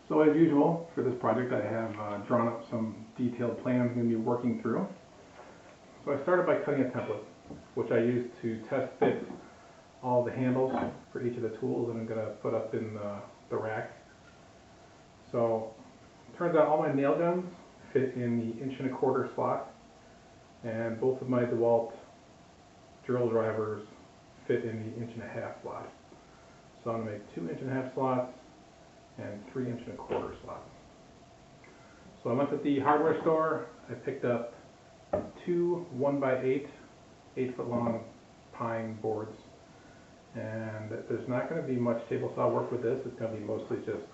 So as usual, for this project I have drawn up some detailed plans I'm going to be working through. So I started by cutting a template, which I used to test fit all the handles for each of the tools that I'm going to put up in the rack. So it turns out all my nail guns fit in the 1.25" slot, and both of my DeWalt drill drivers fit in the 1.5" slot. So I'm going to make 2 1.5" slots and 3 1.25" slots. So I went to the hardware store. I picked up 2 1x8, 8-foot long pine boards, and there's not going to be much table saw work with this. It's going to be mostly just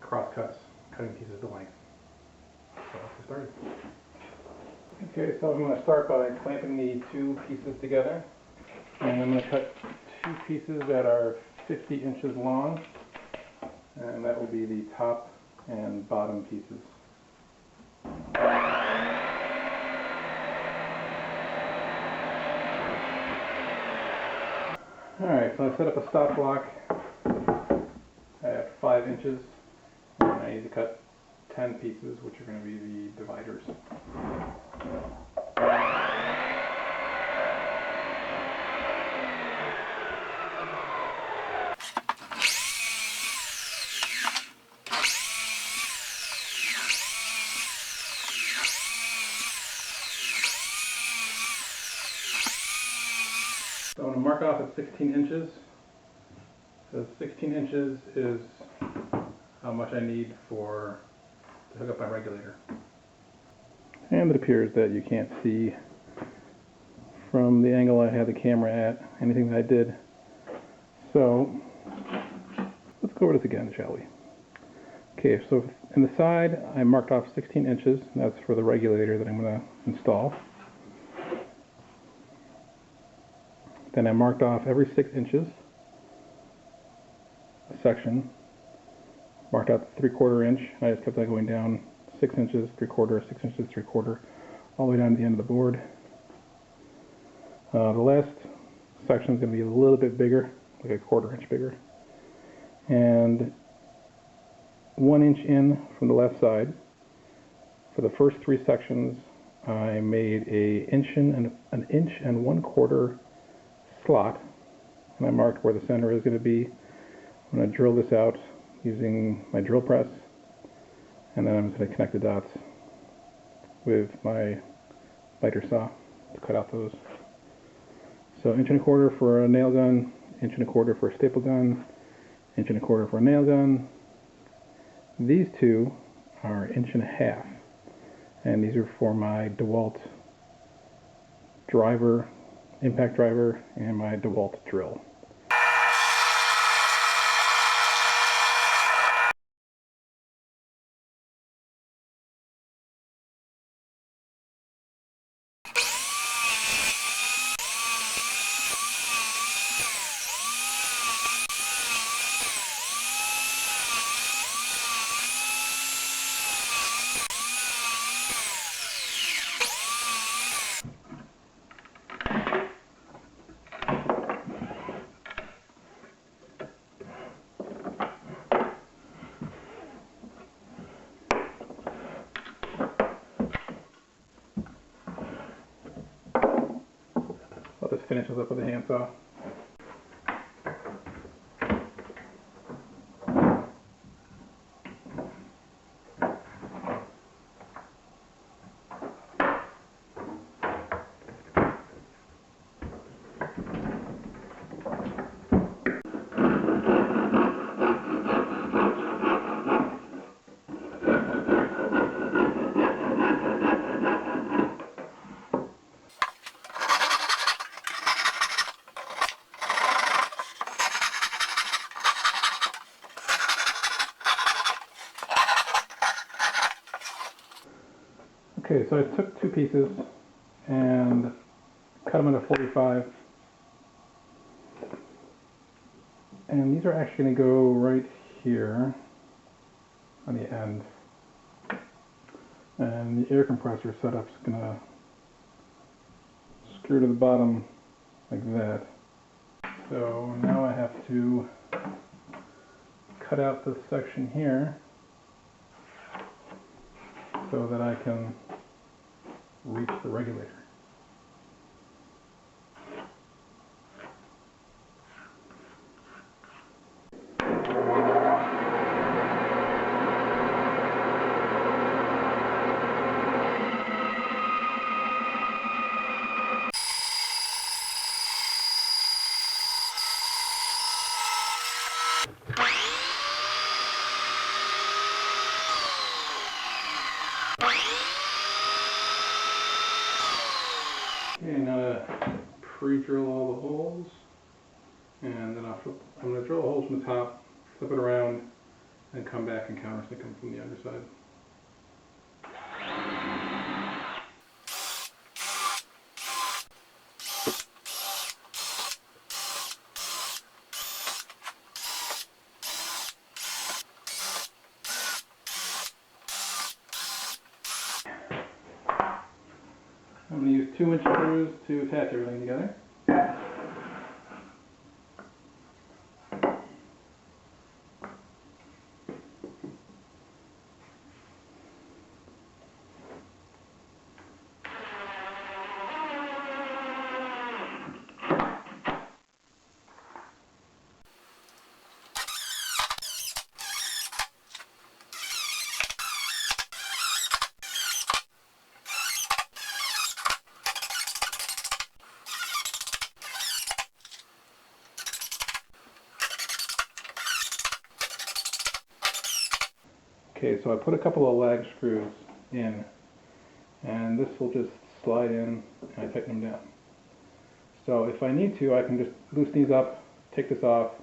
cross cuts, cutting pieces to length. So let's get started. Okay, so I'm going to start by clamping the 2 pieces together, and I'm going to cut 2 pieces that are 50 inches long, and that will be the top and bottom pieces. Alright, so I set up a stop block at 5 inches, and I need to cut 10 pieces, which are going to be the dividers. So I'm going to mark off at 16 inches. So 16 inches is how much I need to hook up my regulator. And it appears that you can't see from the angle I had the camera at anything that I did. So let's go over this again, shall we? Okay, so in the side I marked off 16 inches. That's for the regulator that I'm going to install. Then I marked off every 6 inches a section, marked out the 3/4 inch, and I just kept that going down 6 inches, 3/4, 6 inches, 3/4, all the way down to the end of the board. The last section is going to be a little bit bigger, like a 1/4 inch bigger. And 1 inch in from the left side. For the first 3 sections, I made an 1.25" slot, and I marked where the center is going to be. I'm going to drill this out using my drill press, and then I'm just going to connect the dots with my miter saw to cut out those. So 1.25" for a nail gun, 1.25" for a staple gun, 1.25" for a nail gun. These 2 are 1.5", and these are for my DeWalt driver, impact driver, and my DeWalt drill. I'll just finish this up with a handsaw. Okay, so I took 2 pieces and cut them into 45, and these are actually going to go right here on the end, and the air compressor setup is going to screw to the bottom like that. So now I have to cut out this section here so that I can reach the regulator. Okay, now to pre-drill all the holes, and then I'm going to drill holes from the top, flip it around, and come back and countersink them from the underside. I'm going to use 2-inch screws to attach everything together. Okay, so I put a couple of lag screws in, and this will just slide in, and I tighten them down. So if I need to, I can just loosen these up, take this off,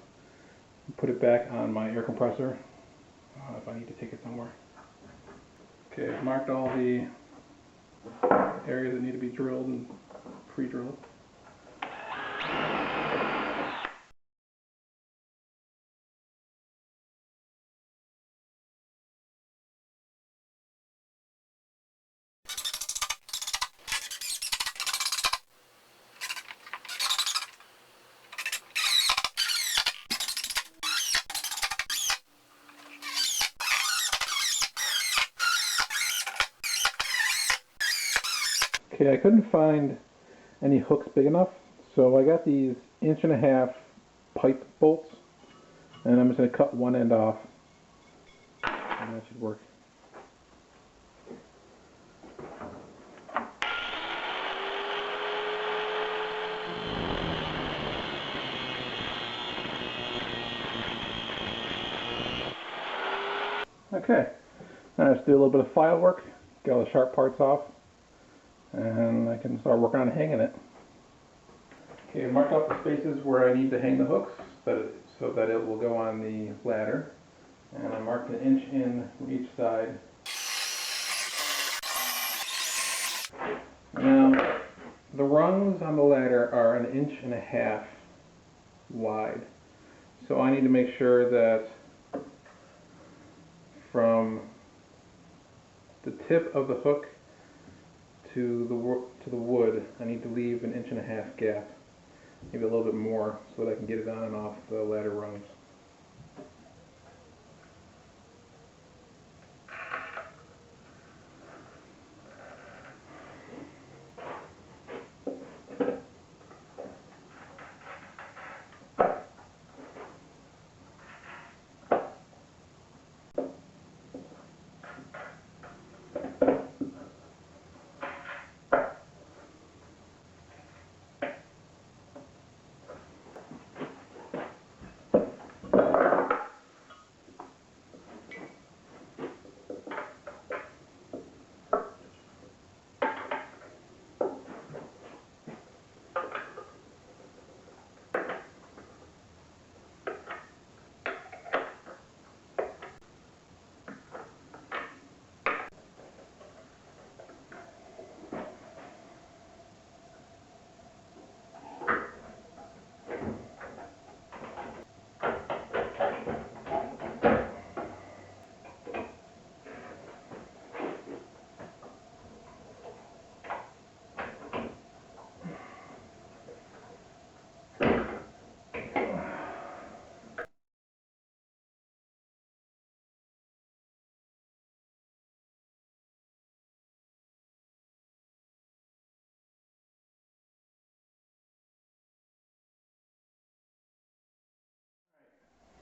and put it back on my air compressor if I need to take it somewhere. Okay, I've marked all the areas that need to be drilled and pre-drilled. Okay, I couldn't find any hooks big enough, so I got these 1.5-inch pipe bolts, and I'm just going to cut one end off, and that should work. Okay, now let's do a little bit of file work, get all the sharp parts off, and I can start working on hanging it. Okay, I marked out the spaces where I need to hang the hooks so that it will go on the ladder, and I marked 1 inch in from each side. Now, the rungs on the ladder are 1.5 inches wide, so I need to make sure that from the tip of the hook to the wood, I need to leave 1.5 inch gap, maybe a little bit more, so that I can get it on and off the ladder rungs.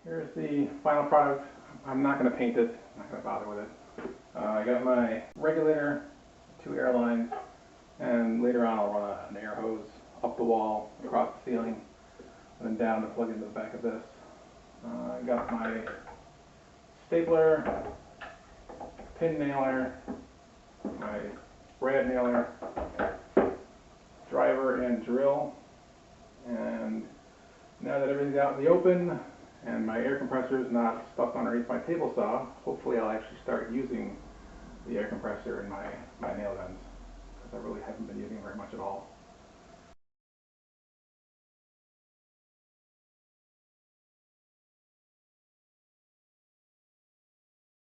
Here's the final product. I'm not going to paint it, I'm not going to bother with it. I got my regulator, 2 air lines, and later on I'll run an air hose up the wall, across the ceiling, and then down to plug into the back of this. I got my stapler, pin nailer, my brad nailer, driver and drill, and now that everything's out in the open and my air compressor is not stuck underneath my table saw, hopefully I'll actually start using the air compressor in my nail guns, because I really haven't been using it very much at all.